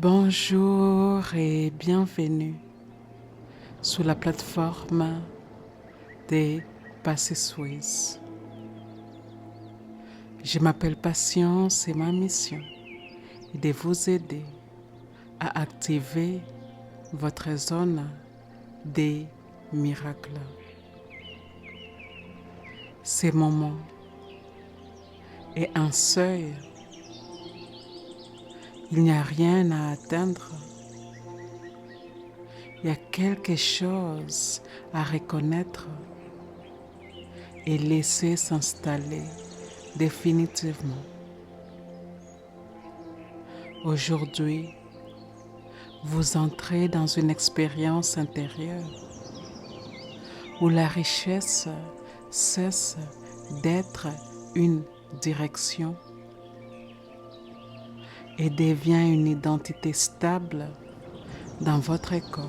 Bonjour et bienvenue sur la plateforme des Passé Suisse. Je m'appelle Patience et ma mission est de vous aider à activer votre zone des miracles. Ces moments est un seuil. Il n'y a rien à atteindre. Il y a quelque chose à reconnaître et laisser s'installer définitivement. Aujourd'hui, vous entrez dans une expérience intérieure où la richesse cesse d'être une direction et devient une identité stable dans votre corps.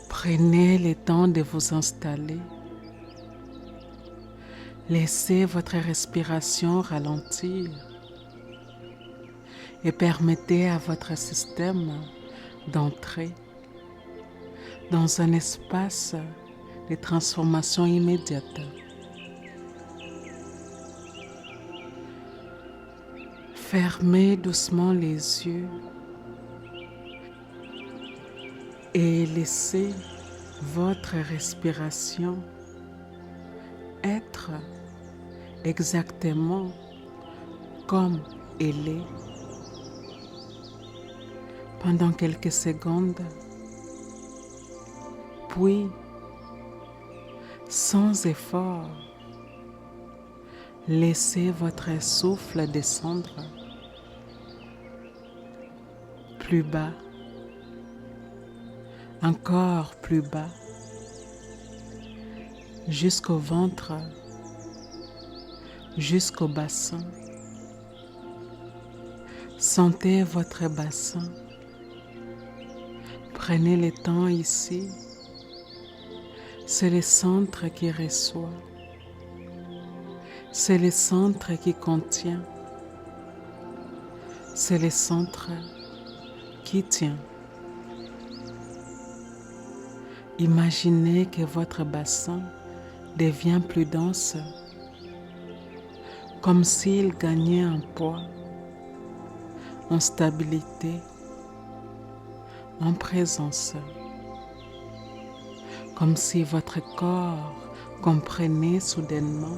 Prenez le temps de vous installer. Laissez votre respiration ralentir et permettez à votre système d'entrer dans un espace de transformation immédiate. Fermez doucement les yeux et laissez votre respiration être exactement comme elle est pendant quelques secondes, puis sans effort, laissez votre souffle descendre plus bas, encore plus bas, jusqu'au ventre, jusqu'au bassin. Sentez votre bassin. Prenez le temps ici. C'est le centre qui reçoit. C'est le centre qui contient. C'est le centre qui tient. Imaginez que votre bassin devient plus dense, comme s'il gagnait en poids, en stabilité, en présence, comme si votre corps comprenait soudainement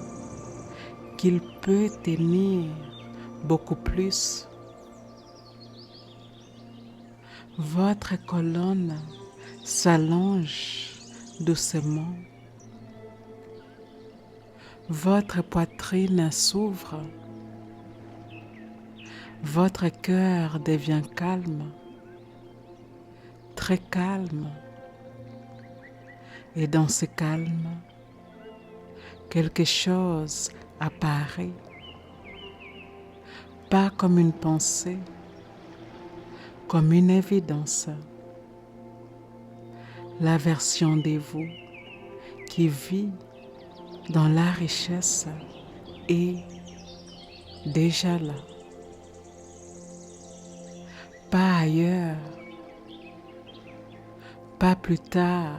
qu'il peut tenir beaucoup plus. Votre colonne s'allonge doucement. Votre poitrine s'ouvre. Votre cœur devient calme, très calme. Et dans ce calme, quelque chose apparaît, pas comme une pensée, comme une évidence. La version de vous qui vit dans la richesse est déjà là. Pas ailleurs, pas plus tard,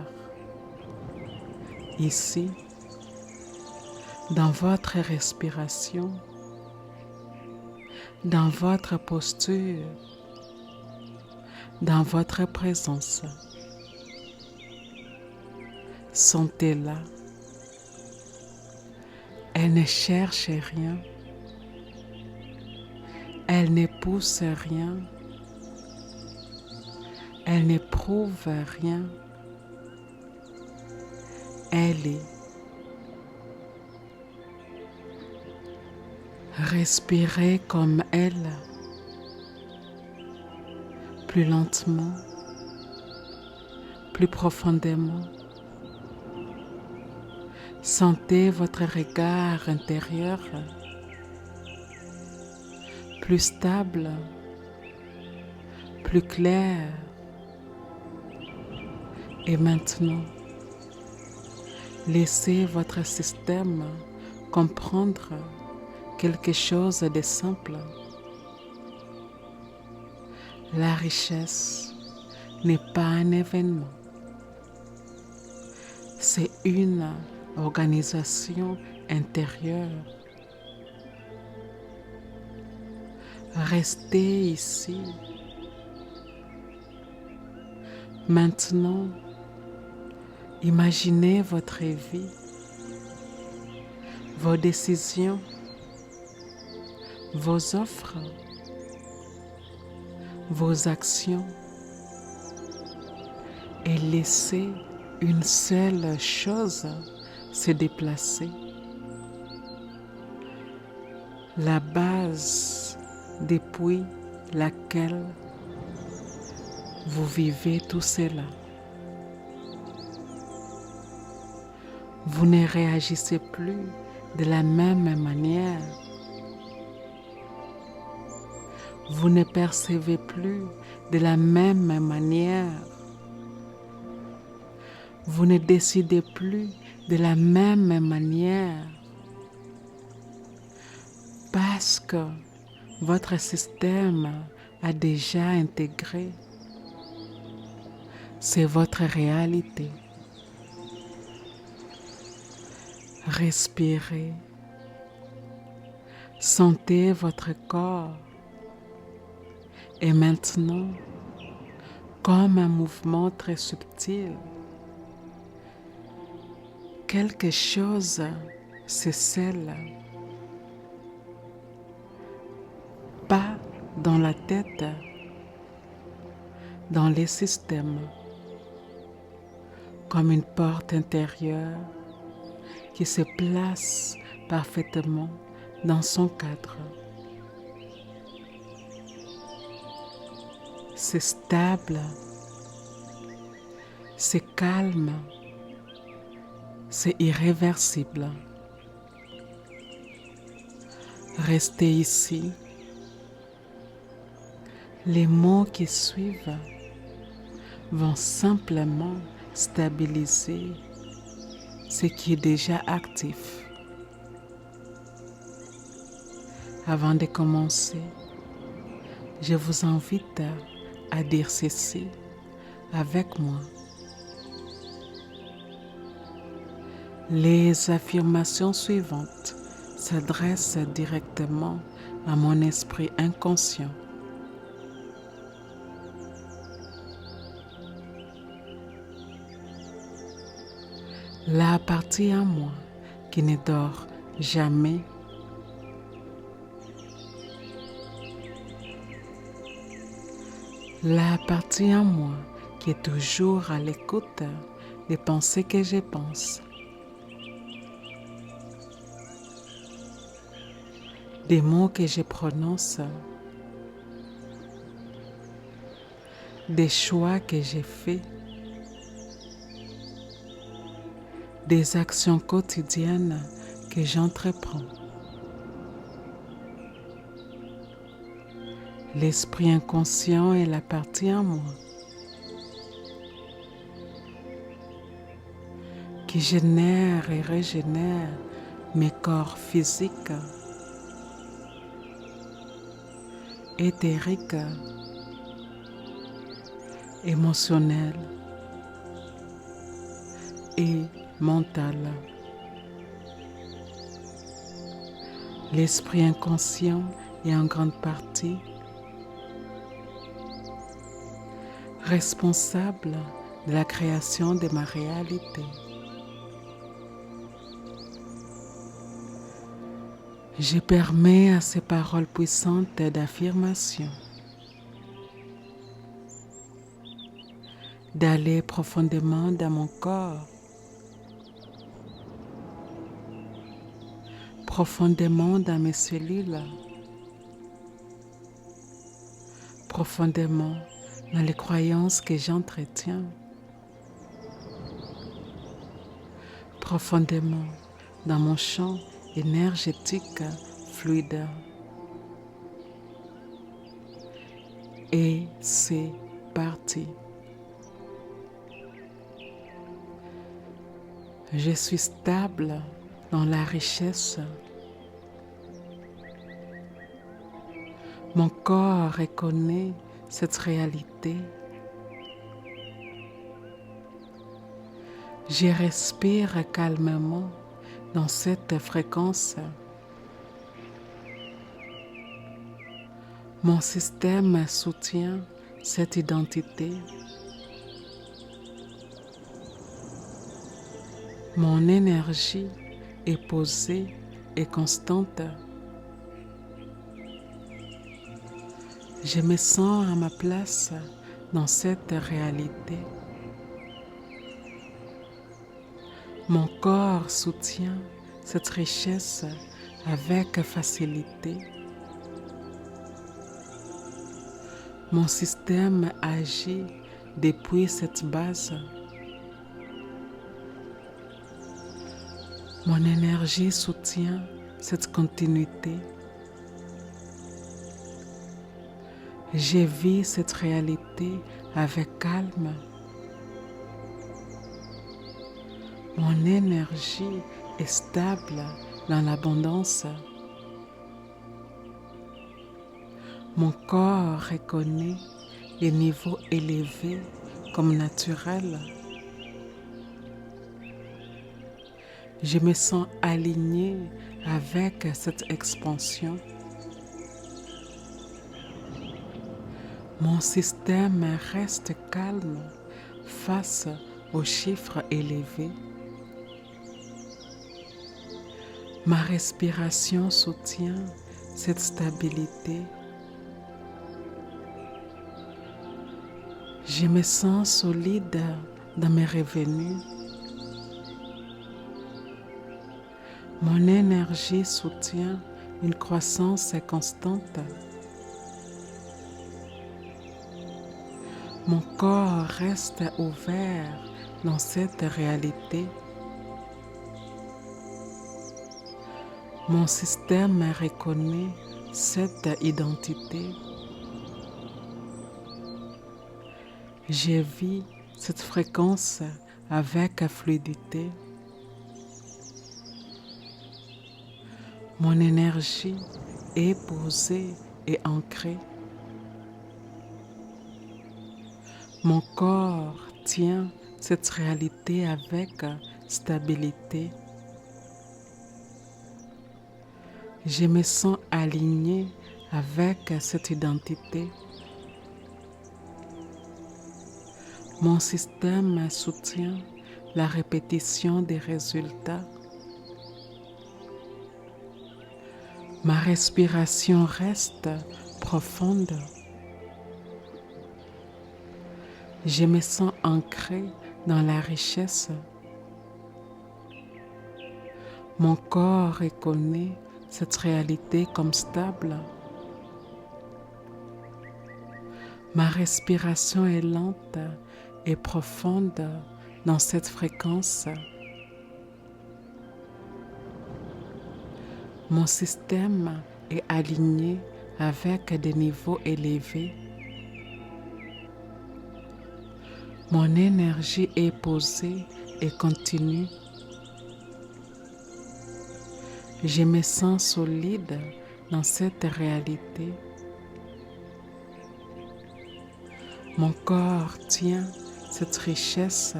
ici, dans votre respiration, dans votre posture, dans votre présence. Sentez-la. Elle ne cherche rien. Elle ne pousse rien. Elle n'éprouve rien. Elle est. Respirez comme elle, plus lentement, plus profondément. Sentez votre regard intérieur plus stable, plus clair. Et maintenant, laissez votre système comprendre quelque chose de simple. La richesse n'est pas un événement. C'est une organisation intérieure. Restez ici. Maintenant, imaginez votre vie, vos décisions, vos offres, vos actions et laissez une seule chose se déplacer. La base depuis laquelle vous vivez tout cela. Vous ne réagissez plus de la même manière. Vous ne percevez plus de la même manière. Vous ne décidez plus de la même manière. Parce que votre système a déjà intégré. C'est votre réalité. Respirez. Sentez votre corps. Et maintenant, comme un mouvement très subtil, quelque chose se scelle. Pas dans la tête, dans les systèmes, comme une porte intérieure qui se place parfaitement dans son cadre. C'est stable, c'est calme, c'est irréversible. Restez ici. Les mots qui suivent vont simplement stabiliser ce qui est déjà actif. Avant de commencer, je vous invite à dire ceci avec moi. Les affirmations suivantes s'adressent directement à mon esprit inconscient. La partie en moi qui ne dort jamais. La partie en moi qui est toujours à l'écoute des pensées que je pense. Des mots que je prononce. Des choix que j'ai faits. Des actions quotidiennes que j'entreprends. L'esprit inconscient est la partie en moi qui génère et régénère mes corps physiques, éthériques, émotionnels et mental. L'esprit inconscient est en grande partie responsable de la création de ma réalité. Je permets à ces paroles puissantes d'affirmation d'aller profondément dans mon corps, profondément dans mes cellules, profondément dans les croyances que j'entretiens, profondément dans mon champ énergétique fluide. Et c'est parti. Je suis stable dans la richesse. Mon corps reconnaît cette réalité. Je respire calmement dans cette fréquence. Mon système soutient cette identité. Mon énergie est posée et constante. Je me sens à ma place dans cette réalité. Mon corps soutient cette richesse avec facilité. Mon système agit depuis cette base. Mon énergie soutient cette continuité. Je vis cette réalité avec calme. Mon énergie est stable dans l'abondance. Mon corps reconnaît les niveaux élevés comme naturels. Je me sens aligné avec cette expansion. Mon système reste calme face aux chiffres élevés. Ma respiration soutient cette stabilité. Je me sens solide dans mes revenus. Mon énergie soutient une croissance constante. Mon corps reste ouvert dans cette réalité. Mon système reconnaît cette identité. Je vis cette fréquence avec fluidité. Mon énergie est posée et ancrée. Mon corps tient cette réalité avec stabilité. Je me sens aligné avec cette identité. Mon système soutient la répétition des résultats. Ma respiration reste profonde. Je me sens ancré dans la richesse. Mon corps reconnaît cette réalité comme stable. Ma respiration est lente et profonde dans cette fréquence. Mon système est aligné avec des niveaux élevés. Mon énergie est posée et continue. Je me sens solide dans cette réalité. Mon corps tient cette richesse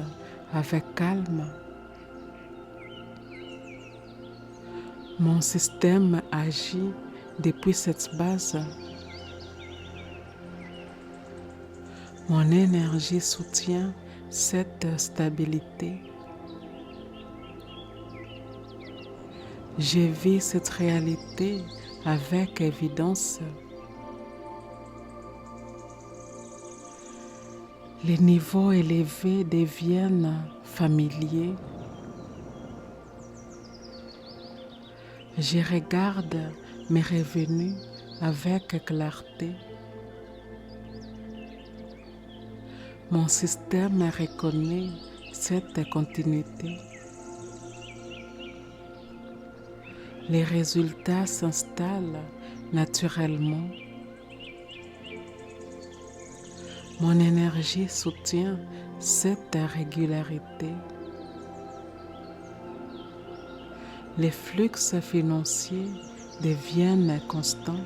avec calme. Mon système agit depuis cette base. Mon énergie soutient cette stabilité. Je vis cette réalité avec évidence. Les niveaux élevés deviennent familiers. Je regarde mes revenus avec clarté. Mon système reconnaît cette continuité. Les résultats s'installent naturellement. Mon énergie soutient cette régularité. Les flux financiers deviennent constants.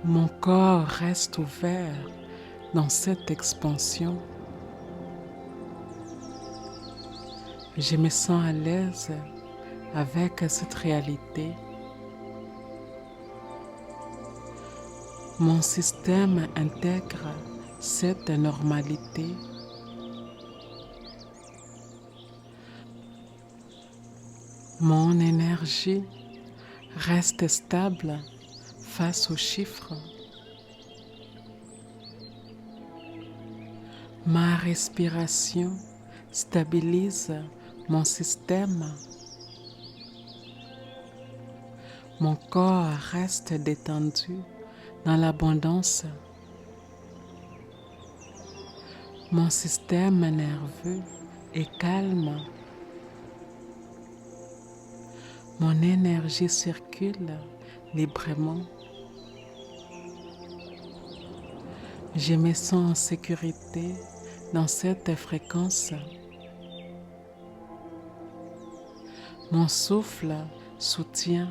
Mon corps reste ouvert dans cette expansion. Je me sens à l'aise avec cette réalité. Mon système intègre cette normalité. Mon énergie reste stable face aux chiffres. Ma respiration stabilise mon système. Mon corps reste détendu dans l'abondance. Mon système nerveux est calme. Mon énergie circule librement. Je me sens en sécurité dans cette fréquence. Mon souffle soutient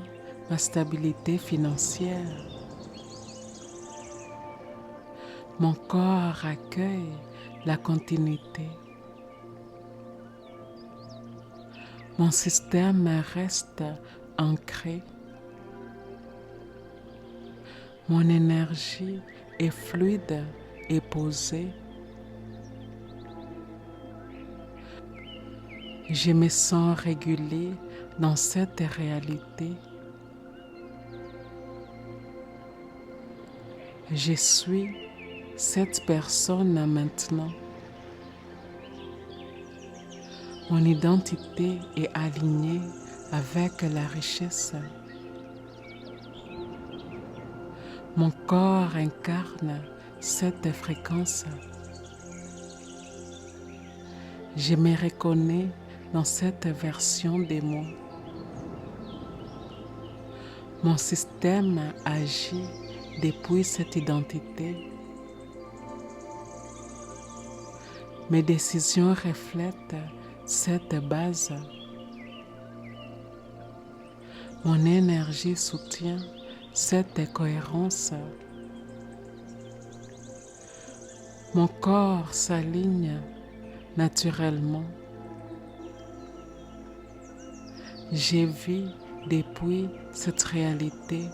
ma stabilité financière. Mon corps accueille la continuité. Mon système reste ancré. Mon énergie est fluide et posée. Je me sens régulé dans cette réalité. Je suis cette personne maintenant. Mon identité est alignée avec la richesse. Mon corps incarne cette fréquence. Je me reconnais dans cette version de moi. Mon système agit depuis cette identité. Mes décisions reflètent cette base. Mon énergie soutient cette cohérence. Mon corps s'aligne naturellement. Je vis depuis cette réalité.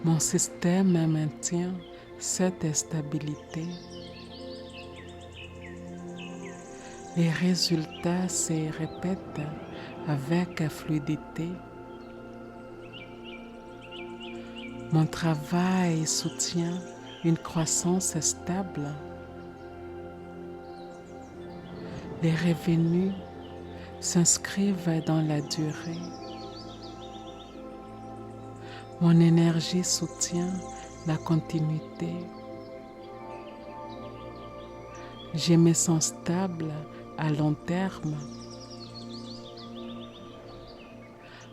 Mon système maintient cette stabilité. Les résultats se répètent avec fluidité. Mon travail soutient une croissance stable. Les revenus s'inscrivent dans la durée. Mon énergie soutient la continuité. Je me sens stable à long terme.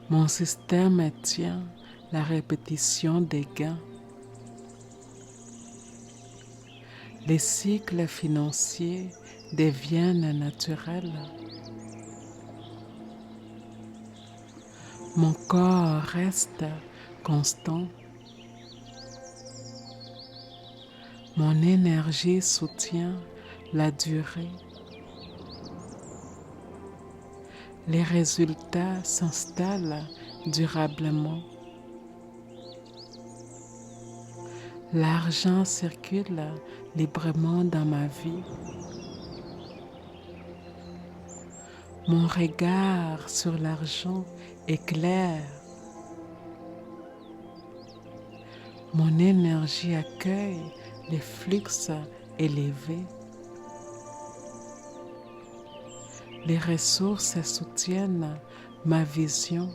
Mon système tient la répétition des gains. Les cycles financiers deviennent naturels. Mon corps reste constant. Mon énergie soutient la durée. Les résultats s'installent durablement. L'argent circule librement dans ma vie. Mon regard sur l'argent est clair. Mon énergie accueille les flux élevés. Les ressources soutiennent ma vision.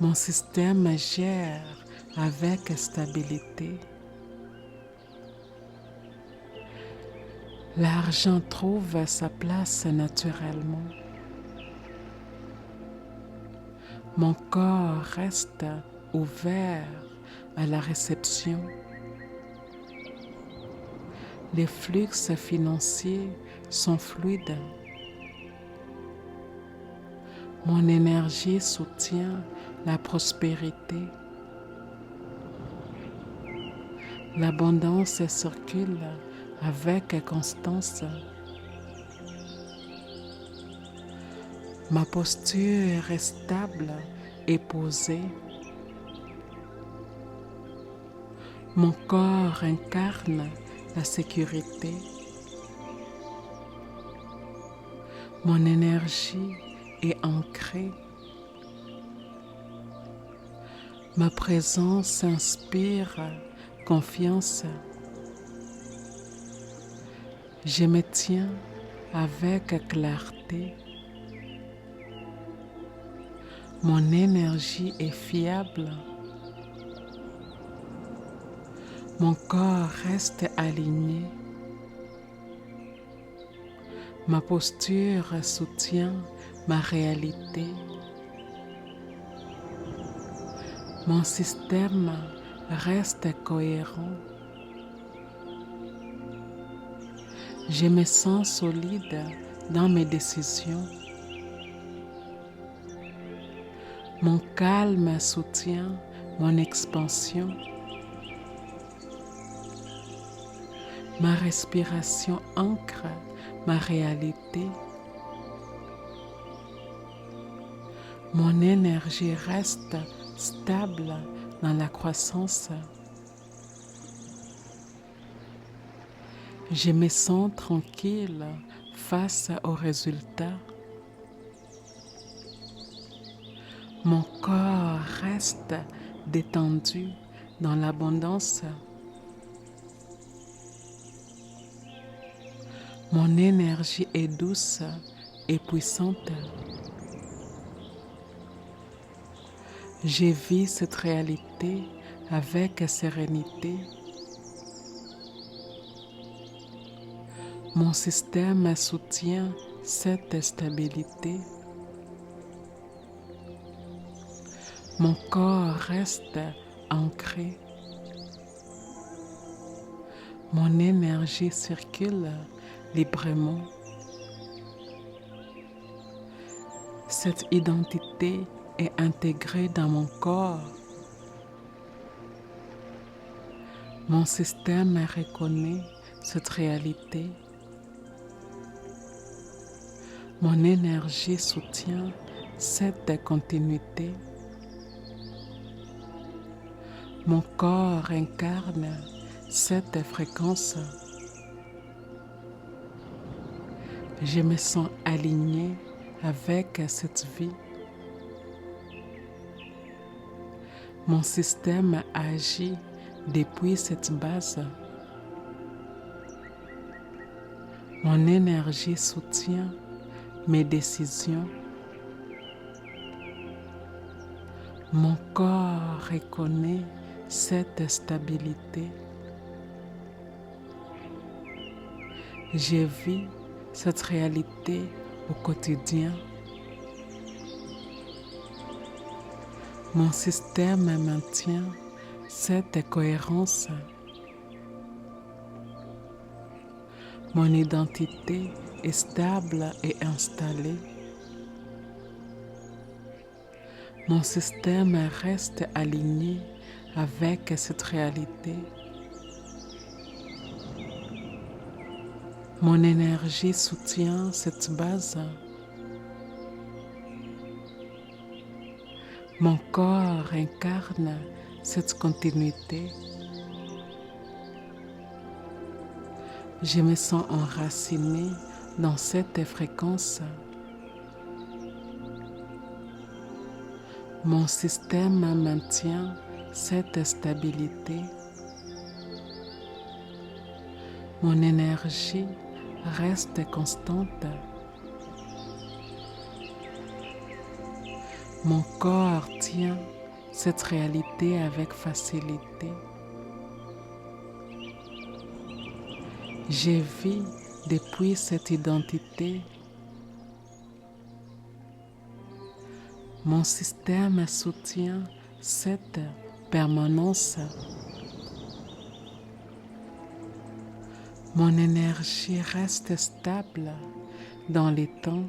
Mon système gère avec stabilité. L'argent trouve sa place naturellement. Mon corps reste ouvert à la réception. Les flux financiers sont fluides. Mon énergie soutient la prospérité. L'abondance circule avec constance. Ma posture est stable et posée. Mon corps incarne la sécurité. Mon énergie est ancrée. Ma présence inspire confiance. Je me tiens avec clarté. Mon énergie est fiable. Mon corps reste aligné. Ma posture soutient ma réalité. Mon système reste cohérent. Je me sens solide dans mes décisions. Mon calme soutient mon expansion. Ma respiration ancre ma réalité. Mon énergie reste stable dans la croissance. Je me sens tranquille face aux résultats. Mon corps reste détendu dans l'abondance. Mon énergie est douce et puissante. Je vis cette réalité avec sérénité. Mon système soutient cette stabilité. Mon corps reste ancré. Mon énergie circule librement. Cette identité est intégrée dans mon corps. Mon système reconnaît cette réalité. Mon énergie soutient cette continuité. Mon corps incarne cette fréquence. Je me sens aligné avec cette vie. Mon système agit depuis cette base. Mon énergie soutient mes décisions. Mon corps reconnaît cette stabilité. Je vis cette réalité au quotidien. Mon système maintient cette cohérence. Mon identité est stable et installée. Mon système reste aligné avec cette réalité. Mon énergie soutient cette base. Mon corps incarne cette continuité. Je me sens enraciné dans cette fréquence. Mon système maintient cette stabilité. Mon énergie reste constante. Mon corps tient cette réalité avec facilité. Je vis depuis cette identité. Mon système soutient cette permanence. Mon énergie reste stable dans les temps.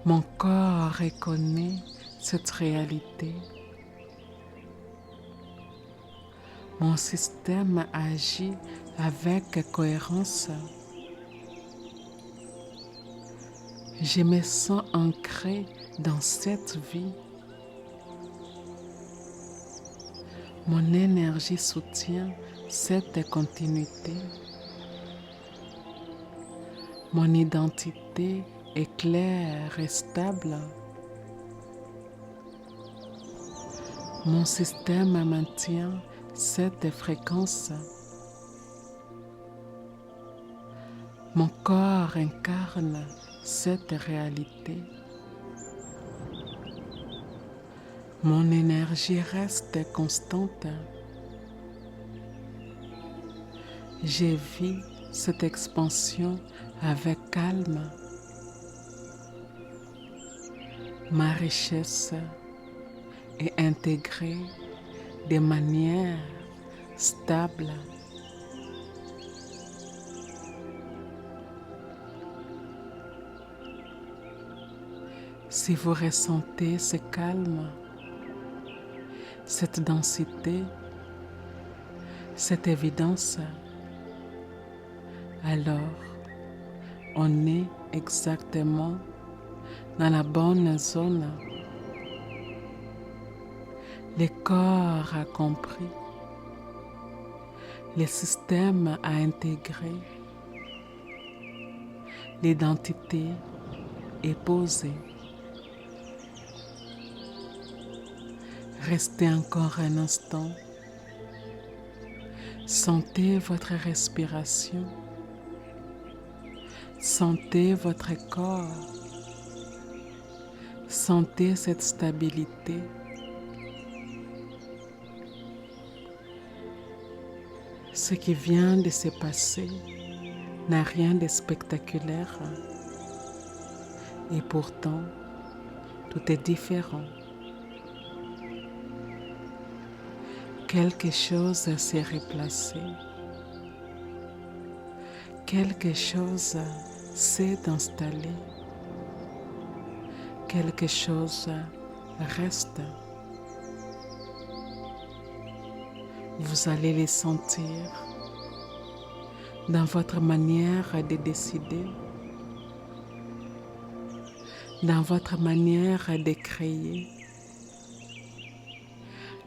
Mon corps reconnaît cette réalité. Mon système agit avec cohérence. Je me sens ancré dans cette vie. Mon énergie soutient cette continuité. Mon identité est claire et stable. Mon système maintient cette fréquence. Mon corps incarne cette réalité. Mon énergie reste constante. Je vis cette expansion avec calme. Ma richesse est intégrée de manière stable. Si vous ressentez ce calme, cette densité, cette évidence, alors on est exactement dans la bonne zone. Le corps a compris, le système a intégré, l'identité est posée. Restez encore un instant. Sentez votre respiration. Sentez votre corps. Sentez cette stabilité. Ce qui vient de se passer n'a rien de spectaculaire. Et pourtant, tout est différent. Quelque chose s'est replacé. Quelque chose s'est installé. Quelque chose reste. Vous allez les sentir dans votre manière de décider, dans votre manière de créer,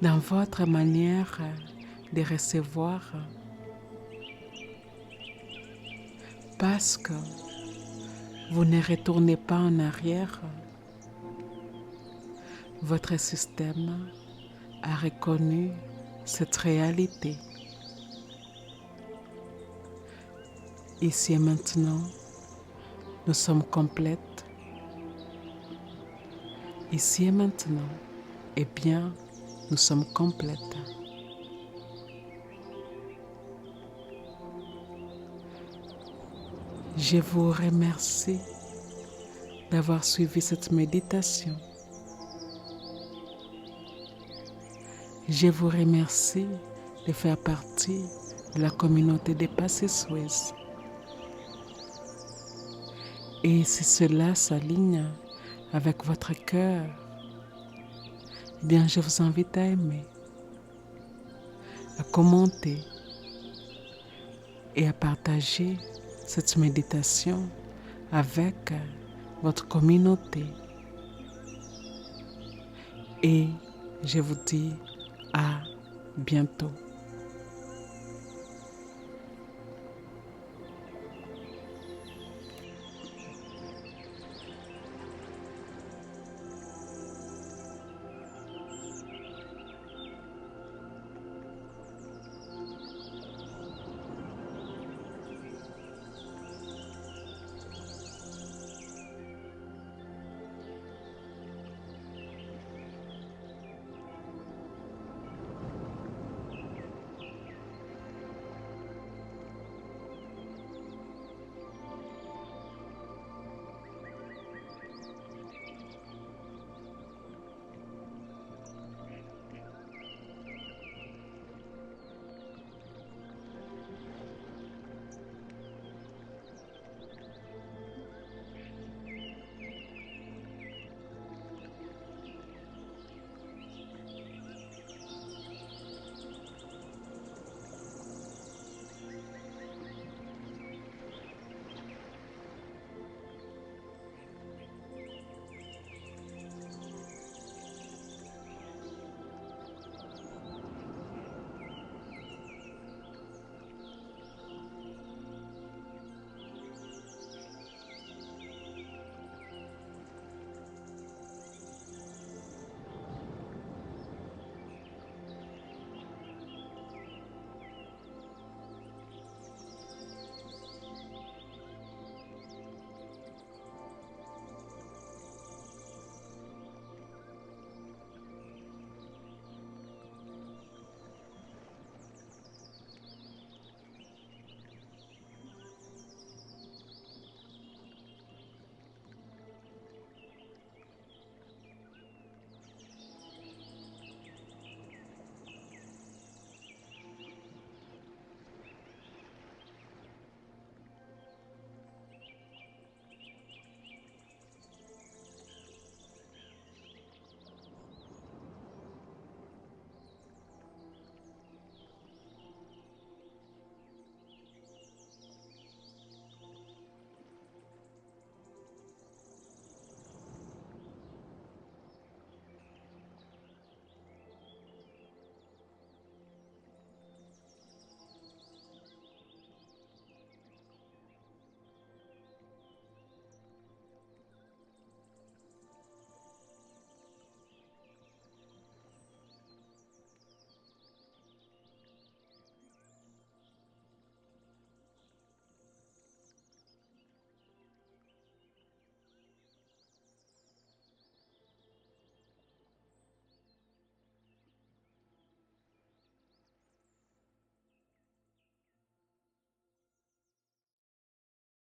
dans votre manière de recevoir, parce que vous ne retournez pas en arrière. Votre système a reconnu cette réalité. Ici et maintenant, nous sommes complètes. Ici et maintenant, eh bien, nous sommes complètes. Je vous remercie d'avoir suivi cette méditation. Je vous remercie de faire partie de la communauté des Passés Suez. Et si cela s'aligne avec votre cœur, eh bien, je vous invite à aimer, à commenter et à partager cette méditation avec votre communauté. Et je vous dis à bientôt.